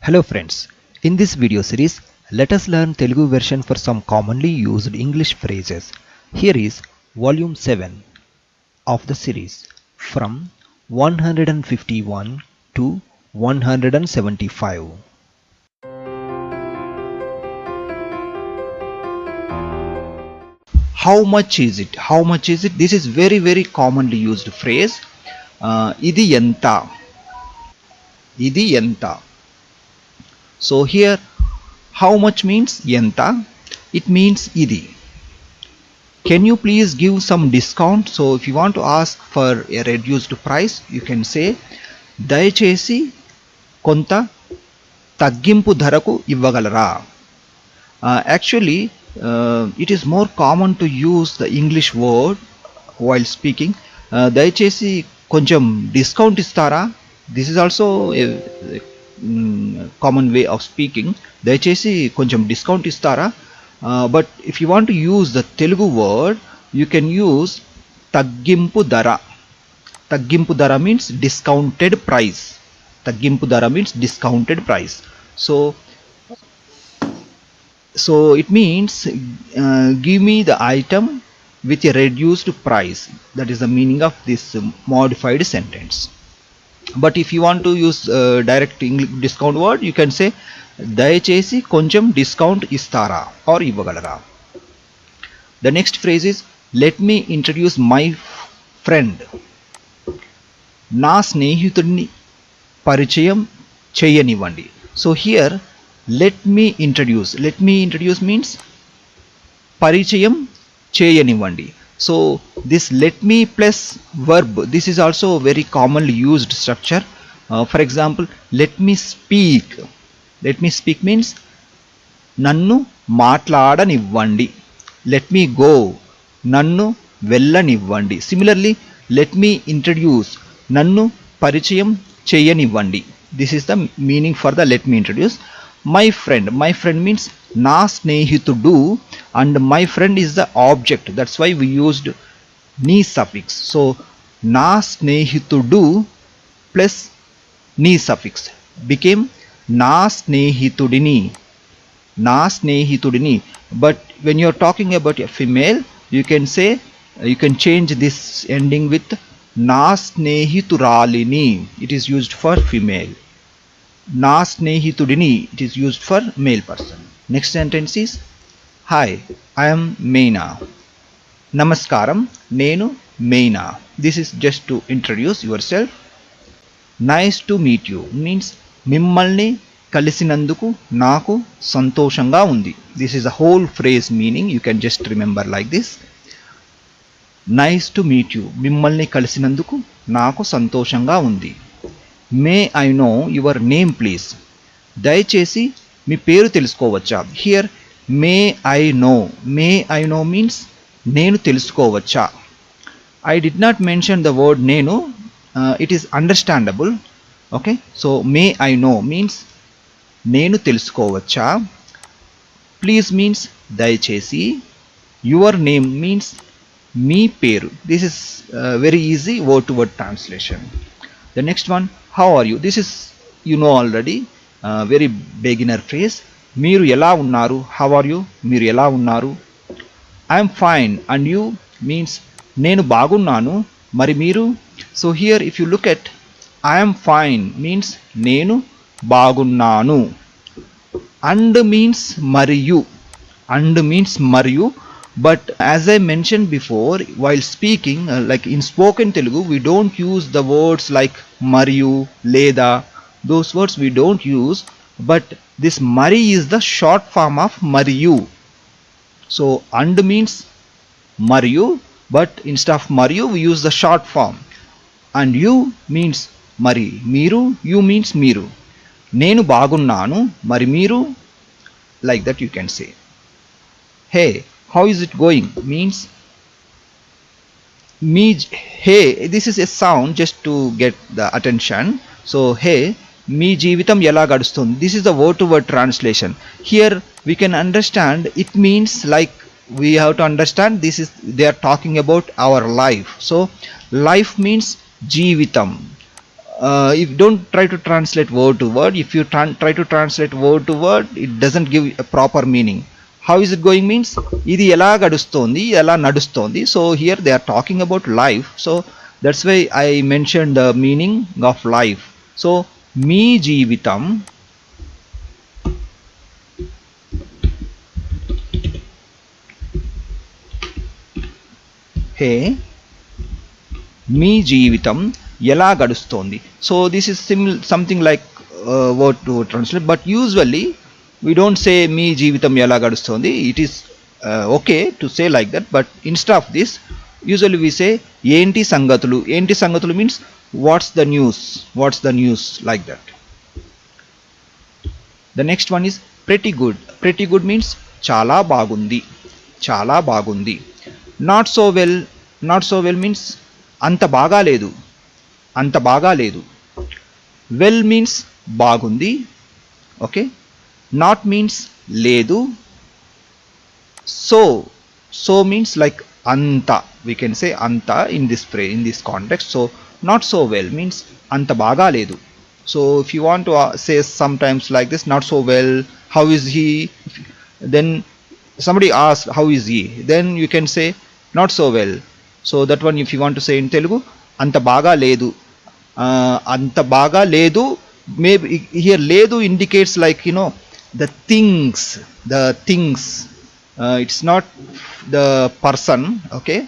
Hello friends, in this video series, let us learn Telugu version for some commonly used English phrases. Here is volume 7 of the series from 151 to 175. How much is it? How much is it? This is very commonly used phrase. Idi enta. Idi enta. So here how much means yenta, it means idi. Can you please give some discount? So if you want to ask for a reduced price, you can say దయచేసి కొంత తగ్గింపు ధరకు ఇవ్వగలరా. Actually it is more common to use the English word while speaking. దయచేసి కొంచెం discount ఇస్తారా. This is also a common way of speaking. దయచేసి కొంచెం డిస్కౌంట్ ఇస్తారా. But if you want to use the Telugu word, you can use తగ్గింపు ధర. తగ్గింపు ధర means discounted price. తగ్గింపు ధర means discounted price. So it means give me the item with a reduced price. That is the meaning of this modified sentence. But if you want to use direct English discount word, you can say దయచేసి కొంచెం discount ఇస్తారా or ఇవ్వగలరా. The next phrase is let me introduce my friend. నా స్నేహితుడిని పరిచయం చేయనివ్వండి. So here let me introduce means పరిచయం చేయనివ్వండి. So this let me plus verb, this is also a very commonly used structure. For example, let me speak means నన్ను మాట్లాడనివ్వండి. let me go, నన్ను వెళ్ళనివ్వండి. Similarly, let me introduce, నన్ను పరిచయం చేయనివ్వండి. This is the meaning for the let me introduce. My friend means నా స్నేహితుడు, and my friend is the object. That's why we used నీ suffix. So నా స్నేహితుడు plus నీ suffix became నా స్నేహితుడిని. But when you're talking about a female, you can change this ending with నా స్నేహితురాలిని. It is used for female. నా స్నేహితుడిని, it is used for male person. Next sentence is hi, I am Meena. నమస్కారం, నేను Meena. This is just to introduce yourself. Nice to meet you means మిమ్మల్ని కలిసినందుకు నాకు సంతోషంగా ఉంది. This is a whole phrase meaning. You can just remember like this. Nice to meet you, మిమ్మల్ని కలిసినందుకు నాకు సంతోషంగా ఉంది. May I know your name please. దయచేసి మీ పేరు తెలుసుకోవచ్చా. Here may I know means నేను తెలుసుకోవచ్చా. I did not mention the word నేను. It is understandable. Okay, so may I know means నేను తెలుసుకోవచ్చా. Please means దయచేసి. Your name means మీ పేరు. This is very easy word to word translation. The next one, how are you? This is you know already, very beginner phrase. మీరు ఎలా ఉన్నారు. How are you? మీరు ఎలా ఉన్నారు. I am fine and you means నేను బాగున్నాను, మరి మీరు. So here if you look at I am fine means నేను బాగున్నాను. And means మరియు. But as I mentioned before, while speaking, like in spoken Telugu, we don't use the words like mariyu, leda. Those words we don't use. But this mari is the short form of mariyu. So and means mariyu, but instead of mariyu we use the short form. And you means మరి, మీరు, you means మీరు. నేను బాగున్నాను, మరి మీరు. Like that you can say. Hey, how is it going means me. Hey, this is a sound just to get the attention. So hey, మీ జీవితం ఎలా గడుస్తుంది. This is the word to word translation. Here we can understand it means like we have to understand this is they are talking about our life. So life means జీవితం. if don't try to translate word to word. If you try to translate word to word, it doesn't give a proper meaning. How is it going means ఇది ఎలా గడుస్తోంది, ఎలా నడుస్తోంది. So here they are talking about life, so that's why I mentioned the meaning of life. So మీ జీవితం హే మీ జీవితం ఎలా గడుస్తోంది. So this is something like word to translate, but usually we don't say మీ జీవితం ఎలా గడుస్తోంది. It is okay to say like that, but instead of this usually we say ఏంటి సంగతులు. ఏంటి సంగతులు means what's the news like that. The next one is pretty good. Pretty good means చాలా బాగుంది, చాలా బాగుంది. not so well means అంత బాగా లేదు, అంత బాగా లేదు. well means బాగుంది, okay. not means లేదు. so means like anta, we can say anta in this context. So not so well means anta baga ledu. So if you want to say sometimes like this, not so well, how is he, then somebody asks how is he, then you can say not so well. So that one if you want to say in Telugu, anta baga ledu, anta baga ledu. Maybe here ledu indicates like, you know, the things, it's not the person, okay.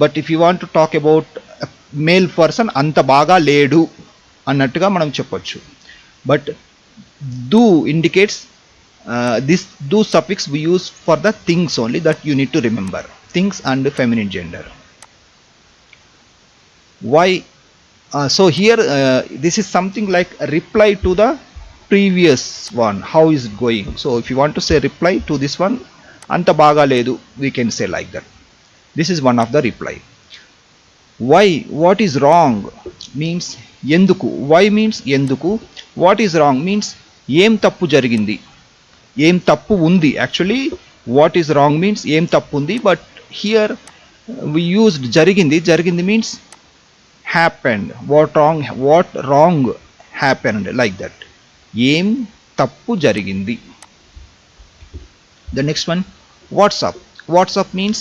But if you want to talk about a male person, anta baga ledu annattuga manam cheppochu. But do indicates this do suffix we use for the things only, that you need to remember, things and feminine gender. Why so here this is something like a reply to the previous one, how is it going. So if you want to say reply to this one, anta baga ledu, we can say like that. This is one of the reply. Why, what is wrong means enduku. Why means enduku. What is wrong means em tappu jarigindi, em tappu undi. Actually what is wrong means em tappu undi, but here we used jarigindi means happened. What wrong happened, like that. ఏం తప్పు జరిగింది. The next one, what's up means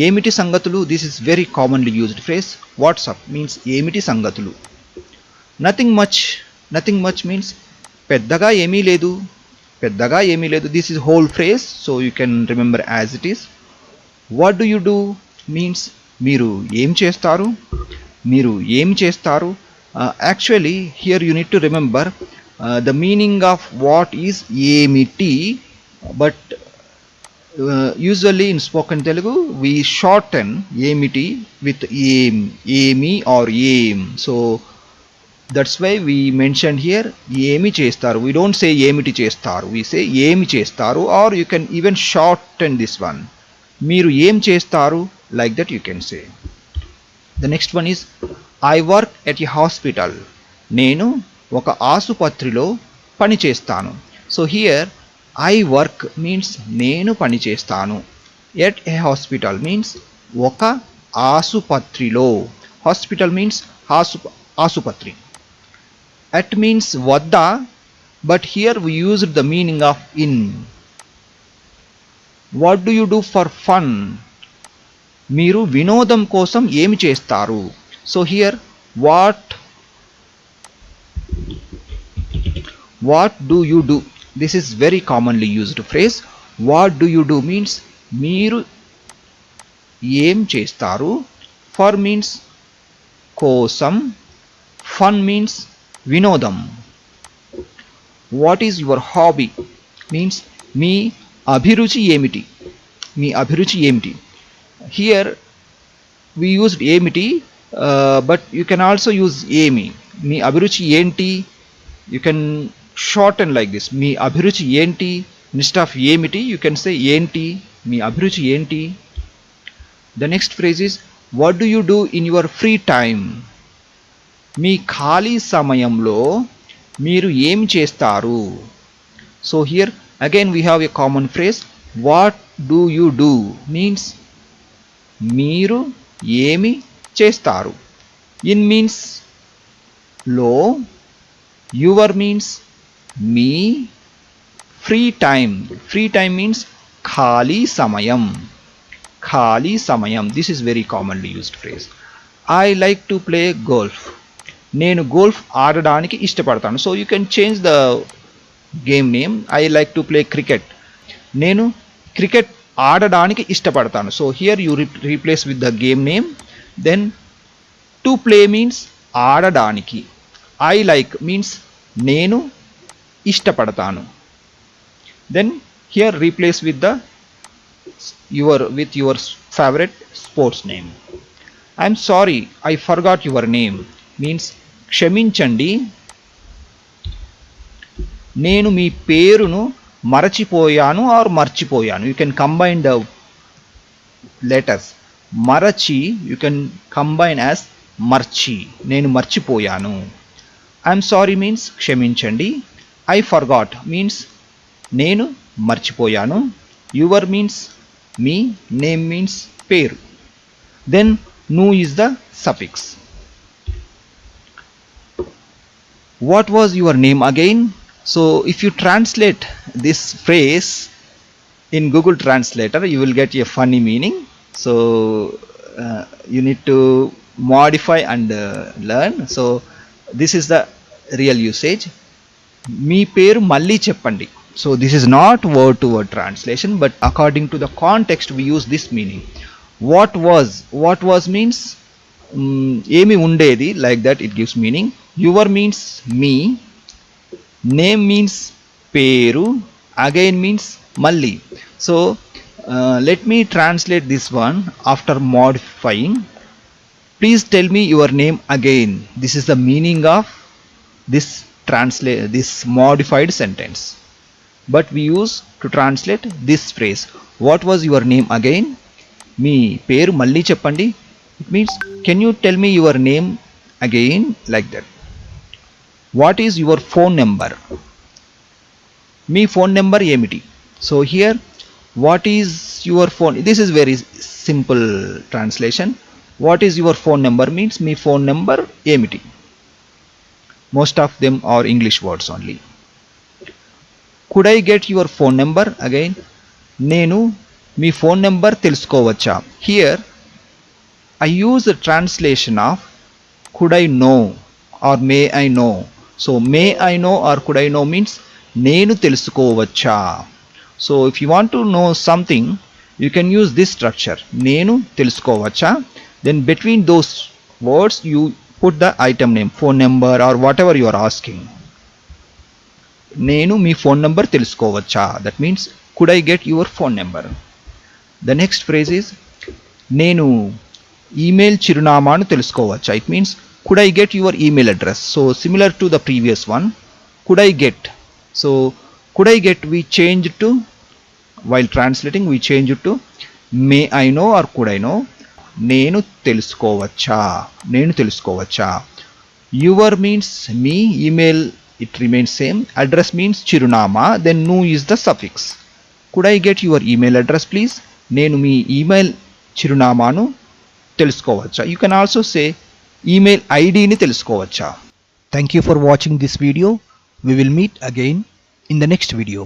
ఏమిటి సంగతులు. This is very commonly used phrase. What's up means ఏమిటి సంగతులు. nothing much means పెద్దగా ఏమీ లేదు, పెద్దగా ఏమీ లేదు. This is whole phrase, so you can remember as it is. what do you do means మీరు ఏం చేస్తారు, మీరు ఏం చేస్తారు. Actually here you need to remember the meaning of what is ఏమిటి, but usually in spoken Telugu we shorten ఏమిటి with ఏమి or ఏం. So that's why we mentioned here ఏమి చేస్తారు. We don't say ఏమిటి చేస్తారు, we say ఏమి చేస్తారు, or you can even shorten this one, మీరు ఏం చేస్తారు, like that you can say. The next one is I work at a hospital. నేను ఒక ఆసుపత్రిలో పని చేస్తాను. So here I work means నేను పని చేస్తాను. ఎట్ ఏ హాస్పిటల్ మీన్స్ ఒక ఆసుపత్రిలో. హాస్పిటల్ మీన్స్ ఆసుపత్రి. ఎట్ మీన్స్ వద్ద, but here we used the meaning of in. What do you do for fun, మీరు వినోదం కోసం ఏమి చేస్తారు. So here what do you do, this is very commonly used phrase. what do you do means మీరు ఏం చేస్తారు. for means కోసం, fun means వినోదం. what is your hobby means మీ అభిరుచి ఏమిటి, మీ అభిరుచి ఏమిటి. here we used ఏమిటి, but you can also use ఏమి. మీ అభిరుచి ఏంటి, you can shorten like this, మీ అభిరుచి ఏంటి. instead of ఏమిటి you can say ఏంటి, మీ అభిరుచి ఏంటి. the next phrase is what do you do in your free time, మీ ఖాళీ సమయంలో మీరు ఏం చేస్తారు. so here again we have a common phrase, what do you do means మీరు ఏమి చేస్తారు. in means లో. Your means me. Free time. Free time means khali samayam. Khali samayam. This is very commonly used phrase. I like to play golf. నేను golf ఆడడానికి ఇష్టపడతాను. So you can change the game name. I like to play cricket. నేను cricket ఆడడానికి ఇష్టపడతాను. So here you replace with the game name. Then to play means ఆడడానికి. I like means నేను ఇష్టపడతాను. Then here replace with the your favorite sports name. I'm sorry, I forgot your name means క్షమించండి, నేను మీ పేరును మరచిపోయాను or మర్చిపోయాను. You can combine the letters. మరచి you can combine as మర్చి, నేను మర్చిపోయాను. I'm sorry means క్షమించండి. I forgot means నేను మర్చిపోయాను. Your means me, name means పేరు. దెన్ ను is the suffix. What was your name again? So if you translate this phrase in Google translator you will get a funny meaning. So you need to modify and learn. So this is the real usage. మీ పేరు మళ్ళీ చెప్పండి. So this is not word to word translation, but according to the context we use this meaning. What was means ఏమి ఉండేది, like that it gives meaning. Your means me. Name means పేరు. Again means మళ్ళీ. So let me translate this one after modifying. Please tell me your name again. This is the meaning of this modified sentence. But we use to translate this phrase. What was your name again? మీ పేరు మళ్ళీ చెప్పండి. It means can you tell me your name again, like that. What is your phone number? Me phone number ఏమిటి? So here what is your phone? This is very simple translation. What is your phone number means me phone number ఏమిటి. Most of them are English words only. Could I get your phone number? Again, నేను మీ phone number తెలుసుకోవచ్చా. Here I use the translation of could I know or may I know. So may I know or could I know means నేను తెలుసుకోవచ్చా. So if you want to know something you can use this structure, నేను తెలుసుకోవచ్చా. Then between those words you put the item name, phone number or whatever you are asking. నేను మీ phone number తెలుసుకోవచ్చా. That means could I get your phone number. The next phrase is నేను email చిరునామాను తెలుసుకోవచ్చా. It means could I get your email address. So similar to the previous one, could I get. So could I get we change to, while translating we change it to may I know or could I know. నేను తెలుసుకోవచ్చా, నేను తెలుసుకోవచ్చా. Your means me, email it remains same, address means చిరునామా, then nu is the suffix. Could I get your email address please? నేను మీ email చిరునామాను తెలుసుకోవచ్చా. You can also say email ఐడిని తెలుసుకోవచ్చా. Thank you for watching this video. We will meet again in the next video.